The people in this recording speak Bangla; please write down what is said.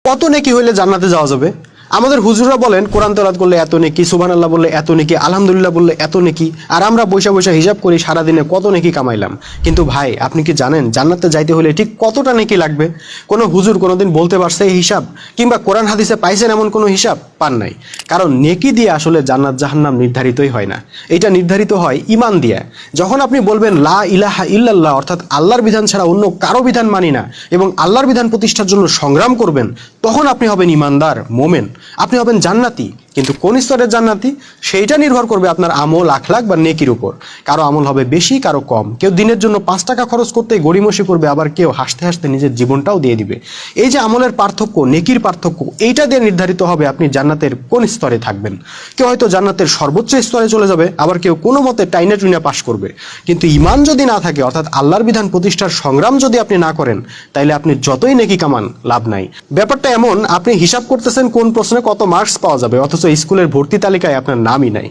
কত নেকি হইলে জান্নাতে যাওয়া যাবে? আমাদের হুজুররা বলেন কোরআন তেলাওয়াত করলে এত নেকি, সুবহানাল্লাহ বললে এত নেকি, আলহামদুলিল্লাহ বললে এত নেকি, আর আমরা বৈশা বৈশা হিসাব করি সারাদিনে কত নেকি কামাইলাম। কিন্তু ভাই, আপনি কি জানেন জান্নাতে যাইতে হলে ঠিক কতটা নেকি লাগবে? কোনো হুজুর কোনোদিন বলতে পারছে এই হিসাব? কিংবা কোরআন হাদিসে পাইছেন এমন কোনো হিসাব? পান নাই। কারণ নেকি দিয়ে আসলে জান্নাত জাহান্নাম নির্ধারিতই হয় না, এটা নির্ধারিত হয় ঈমান দিয়ে। যখন আপনি বলবেন লা ইলাহা ইল্লাল্লাহ, অর্থাৎ আল্লাহর বিধান ছাড়া অন্য কারো বিধান মানি না, এবং আল্লাহর বিধান প্রতিষ্ঠার জন্য সংগ্রাম করবেন, তখন আপনি হবেন ঈমানদার, মোমেন, আপনি হবেন জান্নাতি। কিন্তু কোন স্তরের জান্নাতি, সেইটা নির্ভর করবে আপনার আমল, আখলাক বা নেকির উপর। কারো আমল হবে বেশি, কারো কম। কেউ দিনের জন্য 5 টাকা খরচ করতেই গড়িমসি করবে, আবার কেউ হাসতে হাসতে নিজের জীবনটাও দিয়ে দিবে। এই যে আমলের পার্থক্য, নেকির পার্থক্য, এইটা দিয়ে নির্ধারিত হবে আপনি জান্নাতের কোন স্তরে থাকবেন। কেউ হয়তো জান্নাতের সর্বোচ্চ স্তরে চলে যাবে, আবার কেউ কোনো মতে টাইনে টুইনে পাশ করবে। কিন্তু ঈমান যদি না থাকে, অর্থাৎ আল্লাহর বিধান প্রতিষ্ঠার সংগ্রাম যদি আপনি না করেন, তাইলে আপনি যতই নেকি কামান, লাভ নাই। ব্যাপারটা এমন, আপনি হিসাব করতেছেন কোন প্রশ্নে কত মার্কস পাওয়া যাবে, অথচ স্কুলের ভর্তি তালিকায় আপনার নামই নাই।